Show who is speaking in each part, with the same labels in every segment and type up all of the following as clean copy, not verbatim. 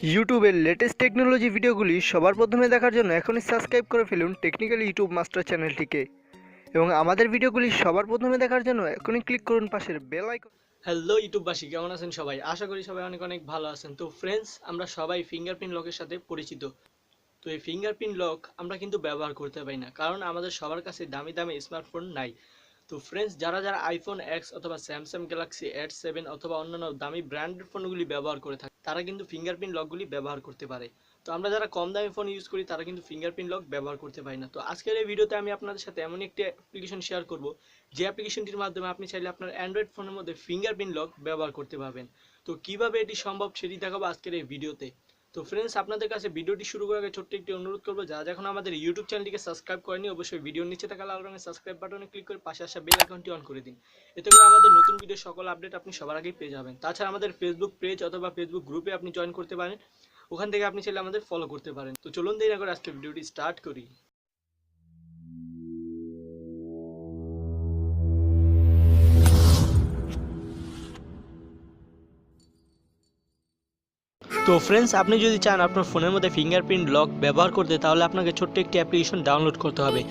Speaker 1: ইউটিউবের latest technology ভিডিওগুলি সবার প্রথমে দেখার জন্য এখনই সাবস্ক্রাইব করে ফেলুন টেকনিক্যাল ইউটিউব মাস্টার চ্যানেলটিকে এবং আমাদের ভিডিওগুলি সবার প্রথমে দেখার জন্য এখনই ক্লিক করুন পাশের বেল আইকন।
Speaker 2: হ্যালো ইউটিউববাসী, কেমন আছেন সবাই? আশা করি সবাই অনেক অনেক ভালো আছেন। তো ফ্রেন্ডস, আমরা সবাই ফিঙ্গারপ্রিন্ট লকের সাথে পরিচিত। তো এই ফিঙ্গারপ্রিন্ট লক আমরা কিন্তু ব্যবহার করতে পারি না, কারণ আমাদের সবার কাছে দামি দামি স্মার্টফোন নাই। তো ফ্রেন্ডস, যারা যারা আইফোন এক্স অথবা স্যামসাং গ্যালাক্সি S7 অথবা অন্যান্য দামি ব্র্যান্ডেড ফোনগুলি ব্যবহার করে থাকে, তারা কিন্তু ফিঙ্গারপ্রিন্ট লকগুলি ব্যবহার করতে পারে। তো আমরা যারা কম দামি ফোন ইউজ করি তারা কিন্তু ফিঙ্গারপ্রিন্ট লক ব্যবহার করতে পারি না। তো আজকের এই ভিডিওতে আমি আপনাদের সাথে এমন একটি অ্যাপ্লিকেশন শেয়ার করব, যে অ্যাপ্লিকেশনটির মাধ্যমে আপনি চাইলে আপনার অ্যান্ড্রয়েড ফোনের মধ্যে ফিঙ্গারপ্রিন্ট লক ব্যবহার করতে পারবেন। তো কিভাবে এটি সম্ভব সেটি দেখাবো আজকের এই ভিডিওতে। তো ফ্রেন্ডস, আপনাদের কাছে ভিডিওটি শুরু করার আগে ছোট্ট একটি অনুরোধ করবো, যারা এখন আমাদের ইউটিউব চ্যানেলটিকে সাবস্ক্রাইব করেনি, অবশ্যই ভিডিওর নিচে থাকা লাল রঙের সাবস্ক্রাইব বাটনে ক্লিক করে পাশে আসা বেল আইকনটি অন করে দিন। এতে করে আমাদের নতুন ভিডিও সকল আপডেট আপনি সবার আগেই পেয়ে যাবেন। তাছাড়া আমাদের ফেসবুক পেজ অথবা ফেসবুক গ্রুপে আপনি জয়েন করতে পারেন, ওখান থেকে আপনি চাইলে আমাদের ফলো করতে পারেন। তো চলুন দেরি না করে আজকে ভিডিওটি স্টার্ট করি। তো ফ্রেন্ডস, আপনি যদি চান আপনার ফোনের মধ্যে ফিঙ্গারপ্রিন্ট লক ব্যবহার করতে, তাহলে আপনাকে ছোট্ট একটি অ্যাপ্লিকেশন ডাউনলোড করতে হবে।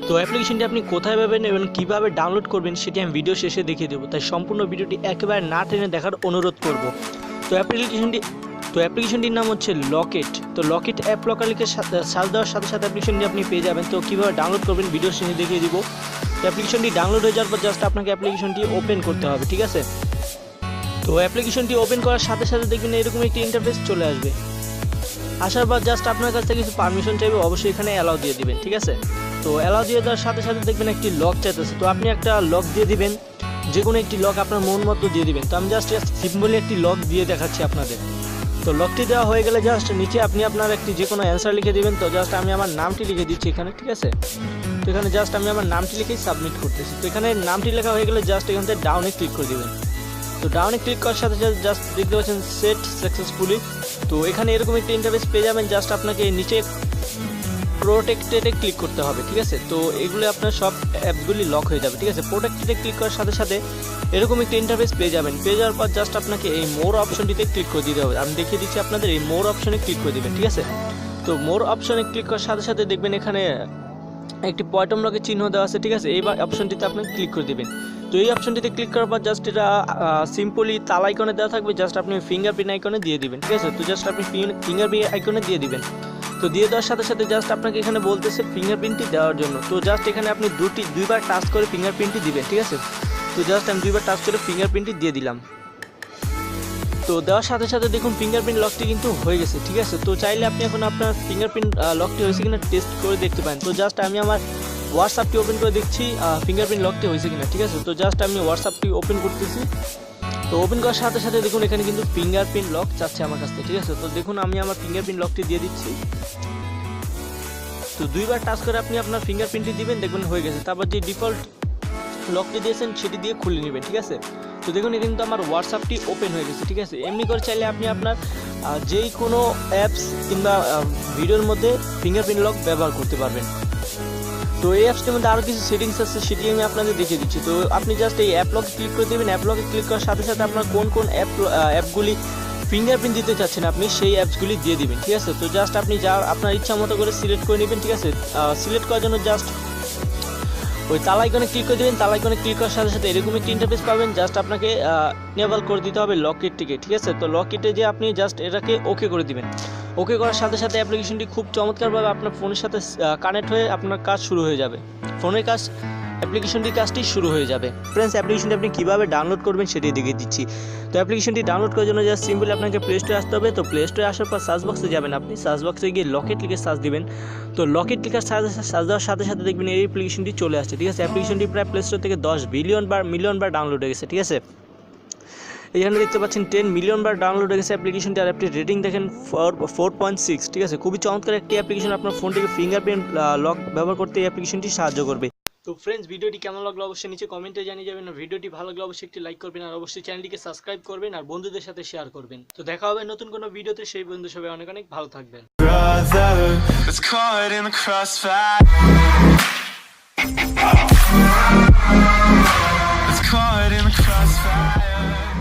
Speaker 2: তো অ্যাপ্লিকেশনটি আপনি কোথায় পাবেন এবং কীভাবে ডাউনলোড করবেন সেটি আমি ভিডিও শেষে দেখিয়ে দেবো, তাই সম্পূর্ণ ভিডিওটি একেবারে না টেনে দেখার অনুরোধ করব। তো অ্যাপ্লিকেশনটির নাম হচ্ছে লকেট। তো লকেট অ্যাপ লোকাল লিখে সার্চ দেওয়ার সাথে সাথে অ্যাপ্লিকেশনটি আপনি পেয়ে যাবেন। তো কীভাবে ডাউনলোড করবেন ভিডিও শেষে দেখিয়ে দিব। তো অ্যাপ্লিকেশনটি ডাউনলোড হয়ে যাওয়ার পর জাস্ট আপনাকে অ্যাপ্লিকেশনটি ওপেন করতে হবে, ঠিক আছে? তো অ্যাপ্লিকেশনটি ওপেন করার সাথে সাথে দেখবেন এরকম একটি ইন্টারফেস চলে আসবে। আসার পর জাস্ট আপনার কাছ থেকে কিছু পারমিশন চাইবে, অবশ্যই এখানে অ্যালাউ দিয়ে দিবেন, ঠিক আছে? তো অ্যালাউ দিয়ে দেওয়ার সাথে সাথে দেখবেন একটি লক চাইতেছে। তো আপনি একটা লক দিয়ে দিবেন, যে কোনো একটি লক আপনার মন মতো দিয়ে দিবেন। তো আমি জাস্ট সিম্পলি একটি লক দিয়ে দেখাচ্ছি আপনাদের। তো লকটি দেওয়া হয়ে গেলে জাস্ট নিচে আপনি আপনার একটি যে কোনো অ্যান্সার লিখে দিবেন। তো জাস্ট আমি আমার নামটি লিখে দিচ্ছি এখানে, ঠিক আছে? তো এখানে জাস্ট আমি আমার নামটি লিখেই সাবমিট করতেছি। তো এখানে নামটি লেখা হয়ে গেলে জাস্ট এখান থেকে ডাউনে ক্লিক করে দিবেন। তো ডাউনে ক্লিক করার সাথে সাথে জাস্ট দেখতে পাচ্ছেন সেট সাকসেসফুলি। তো এখানে এরকম একটা ইন্টারফেস পেয়ে যাবেন। জাস্ট আপনাকে নিচে প্রোটেক্টেডে ক্লিক করতে হবে, ঠিক আছে? তো এগুলো আপনার সব অ্যাপগুলি লক হয়ে যাবে, ঠিক আছে? প্রোটেক্টেডে ক্লিক করার সাথে সাথে এরকম একটা ইন্টারফেস পেয়ে যাবেন। পেয়ে যাওয়ার পর জাস্ট আপনাকে এই মোর অপশনটিতে ক্লিক করে দিতে হবে। আমি দেখিয়ে দিচ্ছি আপনাদের, এই মোর অপশনে ক্লিক করে দেবেন, ঠিক আছে? তো মোর অপশনে ক্লিক করার সাথে সাথে দেখবেন এখানে একটি পয়টম লকের চিহ্ন দেওয়া আছে, ঠিক আছে? এই অপশনটিতে আপনি ক্লিক করে দেবেন। তো এই অপশনটিতে ক্লিক করার পর জাস্ট এটা সিম্পলি তাল আইকনে দেওয়া থাকবে, জাস্ট আপনি ফিঙ্গারপ্রিন্ট আইকনে দিয়ে দিবেন, ঠিক আছে? তো জাস্ট আপনি ফিঙ্গারপ্রিন্ট আইকনে দিয়ে দিবেন। তো দিয়ে দেওয়ার সাথে সাথে জাস্ট আপনাকে এখানে বলতেছে ফিঙ্গারপ্রিন্টটি দেওয়ার জন্য। তো জাস্ট এখানে আপনি দুইবার টাচ করে ফিঙ্গারপ্রিন্টটি দিবেন, ঠিক আছে? তো জাস্ট আমি দুইবার টাচ করে ফিঙ্গারপ্রিন্টটি দিয়ে দিলাম। তো দেওয়ার সাথে সাথে দেখুন ফিঙ্গারপ্রিন্ট লকটি কিন্তু হয়ে গেছে, ঠিক আছে? তো চাইলে আপনি এখন আপনার ফিঙ্গারপ্রিন্ট লকটি হয়েছে কিনা টেস্ট করে দেখতে পারেন। তো জাস্ট আমি আমার হোয়াটসঅ্যাপটি ওপেন করে দেখছি ফিঙ্গারপ্রিন্ট লকটি হয়েছে কিনা, ঠিক আছে? তো জাস্ট আমি হোয়াটসঅ্যাপটি ওপেন করতেছি। তো ওপেন করার সাথে সাথে দেখুন এখানে কিন্তু ফিঙ্গারপ্রিন্ট লক চাচ্ছে আমার কাছ থেকে, ঠিক আছে? তো দেখুন আমি আমার ফিঙ্গারপ্রিন্ট লকটি দিয়ে দিচ্ছি। তো দুইবার টাচ করে আপনি আপনার ফিঙ্গারপ্রিন্টটি দিবেন, দেখবেন হয়ে গেছে। তারপর যে ডিফল্ট লকটি দিয়েছেন সেটি দিয়ে খুলে নেবেন, ঠিক আছে? তো দেখুন এখানে কিন্তু আমার হোয়াটসঅ্যাপটি ওপেন হয়ে গেছে, ঠিক আছে? এমনি করে চাইলে আপনি আপনার যেই কোনো অ্যাপস কিংবা ভিডিওর মধ্যে ফিঙ্গারপ্রিন্ট লক ব্যবহার করতে পারবেন। তো এই অ্যাপসটির মধ্যে আরও কিছু সেটিংস আছে, সেটি আমি আপনাদের দেখিয়ে দিচ্ছি। তো আপনি জাস্ট এই অ্যাপ লকে ক্লিক করে দেবেন। অ্যাপ লকে ক্লিক করার সাথে সাথে আপনার কোন কোন অ্যাপগুলি ফিঙ্গারপ্রিন্ট দিতে চাচ্ছেন আপনি সেই অ্যাপসগুলি দিয়ে দিবেন, ঠিক আছে? তো জাস্ট আপনি যা আপনার ইচ্ছা মতো করে সিলেক্ট করে নেবেন, ঠিক আছে? সিলেক্ট করার জন্য জাস্ট ওই তাল আইকনে ক্লিক করে দেবেন। তাল আইকনে ক্লিক করার সাথে সাথে এরকম একটি ইন্টারফেস পাবেন। জাস্ট আপনাকে এনেবল করে দিতে হবে লকেটটিকে, ঠিক আছে? তো লকেটে যে আপনি জাস্ট এটাকে ওকে করে দিবেন। ওকে করার সাথে সাথে অ্যাপ্লিকেশনটি খুব চমৎকারভাবে আপনার ফোনের সাথে কানেক্ট হয়ে আপনার কাজ শুরু হয়ে যাবে। ফোনের কাজ অ্যাপ্লিকেশনটির কাজটি শুরু হয়ে যাবে। ফ্রেন্ডস, অ্যাপ্লিকেশনটি আপনি কীভাবে ডাউনলোড করবেন সেটি দেখিয়ে দিচ্ছি। তো অ্যাপ্লিকেশনটি ডাউনলোড করার জন্য জাস্ট সিম্পলি আপনাকে প্লে স্টোরে আসতে হবে। তো প্লে স্টোরে আসার পর সার্চ বক্সে যাবেন, আপনি সার্চ বক্সে গিয়ে লকেট লিখে সার্চ দিবেন। তো লকেট লিখার সার্চ দেওয়ার সাথে সাথে দেখবেন এই অ্যাপ্লিকেশনটি চলে আসছে, ঠিক আছে? অ্যাপ্লিকেশনটি প্রায় প্লে স্টোর থেকে 10 মিলিয়ন বার ডাউনলোড হয়ে গেছে, ঠিক আছে? এখানে দেখতে পাচ্ছেন 10 মিলিয়ন বার ডাউনলোড হয়ে গেছে অ্যাপ্লিকেশনটি। আর আপনি রেটিং দেখেন 4.6, ঠিক আছে? খুবই চমৎকার একটি অ্যাপ্লিকেশন। আপনার ফোনটিকে ফিঙ্গারপ্রিন্ট লক ব্যবহার করতে এই অ্যাপ্লিকেশনটি সাহায্য করবে। তো ফ্রেন্ডস, ভিডিওটি কেমন লাগলো অবশ্যই নিচে কমেন্টে জানিয়ে যাবেন। আর ভিডিওটি ভালো লাগলে অবশ্যই একটি লাইক করবেন, আর অবশ্যই চ্যানেলটিকে সাবস্ক্রাইব করবেন আর বন্ধুদের সাথে শেয়ার করবেন। তো দেখা হবে নতুন কোনো ভিডিওতে, সেই বন্ধু সবাই অনেক অনেক ভালো থাকবেন। It's caught in the crossfire. It's caught in the crossfire.